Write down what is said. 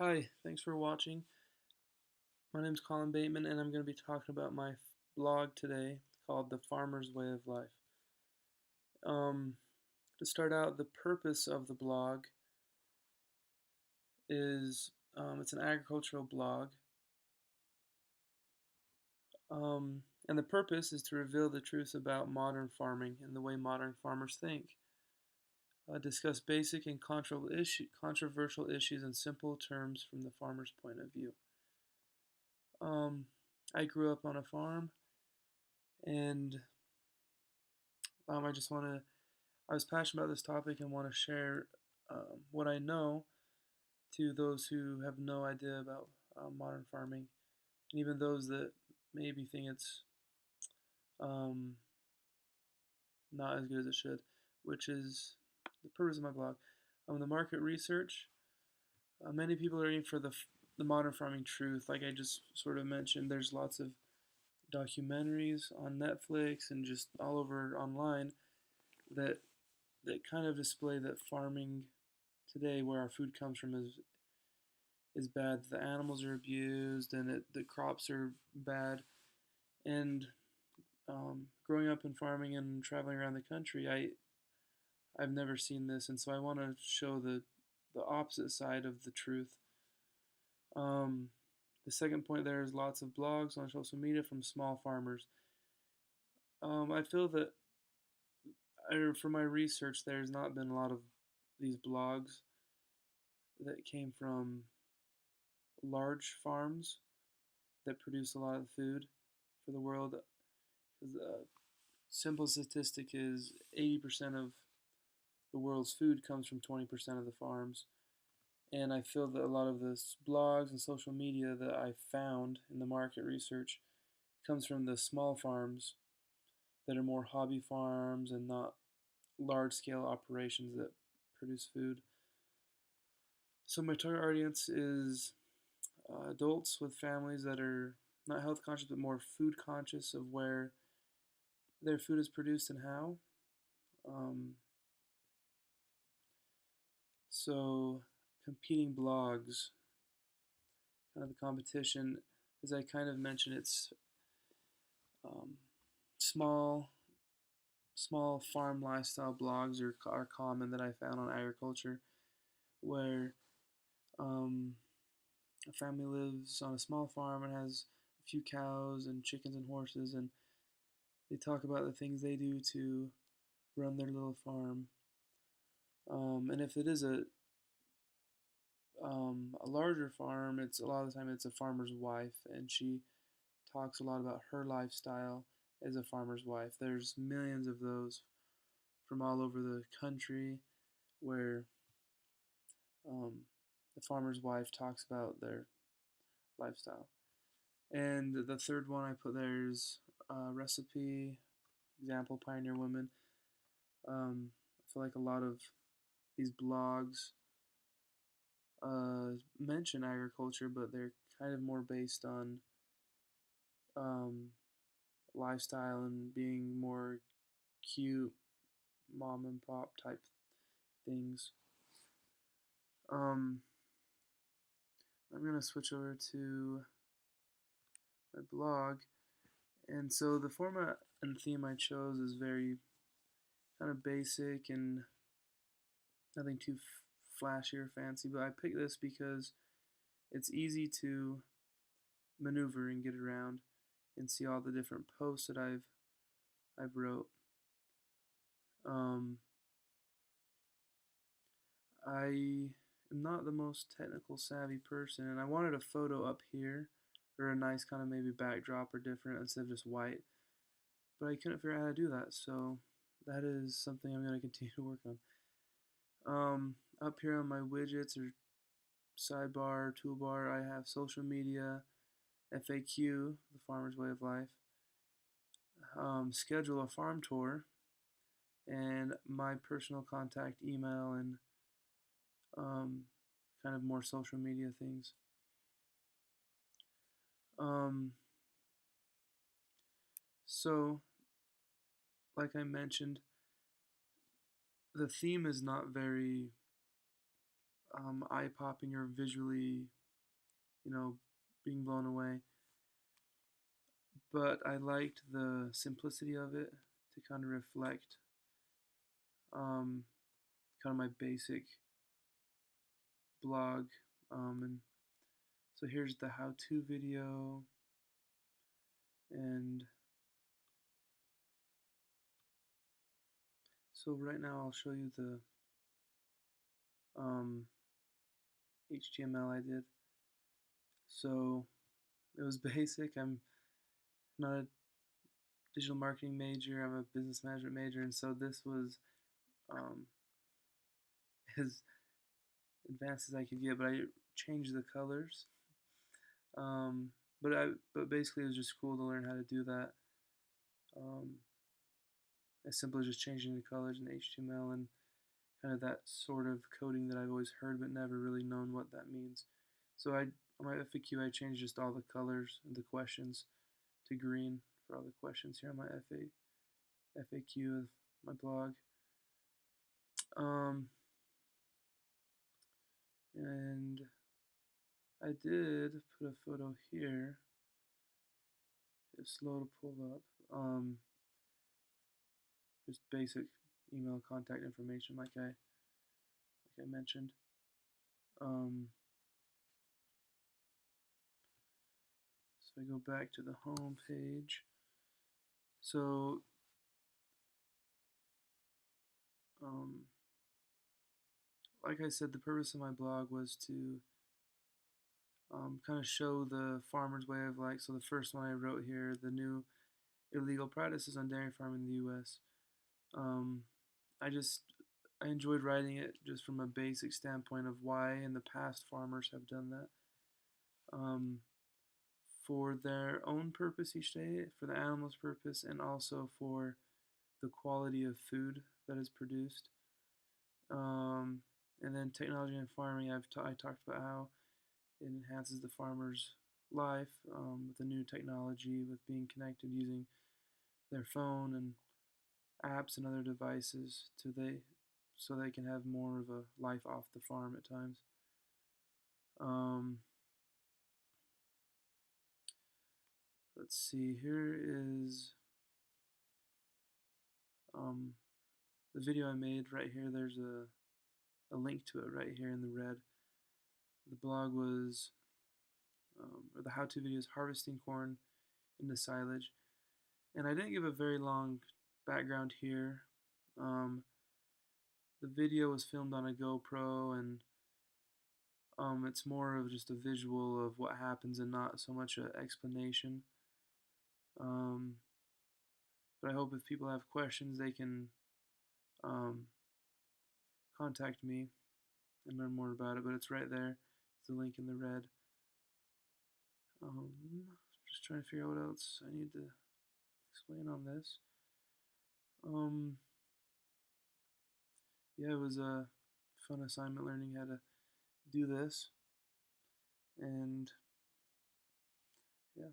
Hi, thanks for watching. My name is Colin Bateman, and I'm going to be talking about my blog today called The Farmer's Way of Life. Um, to start out, the purpose of the blog is it's an agricultural blog, and the purpose is to reveal the truth about modern farming and the way modern farmers think. Discuss basic and controversial issues in simple terms from the farmer's point of view. Um, I grew up on a farm, and I just want to I was passionate about this topic and want to share what I know to those who have no idea about modern farming, and even those that maybe think it's um, not as good as it should, which is the purpose of my blog. The market research. Many people are looking for the modern farming truth. Like I just sort of mentioned, there's lots of documentaries on Netflix and just all over online that kind of display that farming today, where our food comes from, is bad. The animals are abused, and the crops are bad. And growing up in farming and traveling around the country, I've never seen this, and so I want to show the opposite side of the truth. Um, the second point, there is lots of blogs on social media from small farmers. I feel that from my research, there's not been a lot of these blogs that came from large farms that produce a lot of food for the world. Because simple statistic is 80% of the world's food comes from 20% of the farms. And I feel that a lot of the blogs and social media that I found in the market research comes from the small farms that are more hobby farms and not large scale operations that produce food. So my target audience is adults with families that are not health conscious but more food conscious of where their food is produced and how. Um, so competing blogs, kind of the competition, as I kind of mentioned, it's um, small farm lifestyle blogs are common that I found on agriculture, where um, a family lives on a small farm and has a few cows and chickens and horses, and they talk about the things they do to run their little farm. And if it is a larger farm, it's a lot of the time it's a farmer's wife, and she talks a lot about her lifestyle as a farmer's wife. There's millions of those from all over the country where um, the farmer's wife talks about their lifestyle. And the third one I put there is recipe, example, pioneer women. I feel like a lot of these blogs mention agriculture, but they're kind of more based on um, lifestyle and being more cute mom and pop type things. Um, I'm gonna switch over to my blog, and so the format and theme I chose is very kind of basic and nothing too flashy or fancy. But I picked this because it's easy to maneuver and get around and see all the different posts that I've wrote. Um, I am not the most technical savvy person, and I wanted a photo up here or a nice kind of maybe backdrop or different instead of just white, but I couldn't figure out how to do that, so that is something I'm going to continue to work on. Up here on my widgets or sidebar, toolbar, I have social media, FAQ, the farmer's way of life, schedule a farm tour, and my personal contact email and um, kind of more social media things. Um, so, like I mentioned, the theme is not very eye-popping or visually, you know, being blown away. But I liked the simplicity of it to kind of reflect um, kind of my basic blog. And so here's the how-to video, and so right now I'll show you the um, HTML I did. So it was basic. I'm not a digital marketing major. I'm a business management major, and so this was um, as advanced as I could get. But I changed the colors. Um, but basically it was just cool to learn how to do that. Um, as simple as just changing the colors in HTML and kind of that sort of coding that I've always heard but never really known what that means. So on my FAQ I changed just all the colors and the questions to green for all the questions here on my FAQ of my blog. And I did put a photo here. It's slow to pull up. Just basic email contact information, like I mentioned. So I go back to the home page. So like I said, the purpose of my blog was to kind of show the farmer's way of life. So the first one I wrote here, the new illegal practices on dairy farming in the U.S. Um, I enjoyed writing it just from a basic standpoint of why in the past farmers have done that. For their own purpose each day, for the animals' purpose, and also for the quality of food that is produced. And then technology and farming, I talked about how it enhances the farmer's life with the new technology, with being connected using their phone and apps and other devices so they can have more of a life off the farm at times. Let's see, here is the video I made right here. There's a link to it right here in the red. The blog was, or the how-to video is harvesting corn into silage. And I didn't give a very long background here. The video was filmed on a GoPro, and it's more of just a visual of what happens and not so much an explanation. But I hope if people have questions, they can contact me and learn more about it. But it's right there. It's the link in the red. Just trying to figure out what else I need to explain on this. Yeah, it was a fun assignment learning how to do this. And yeah.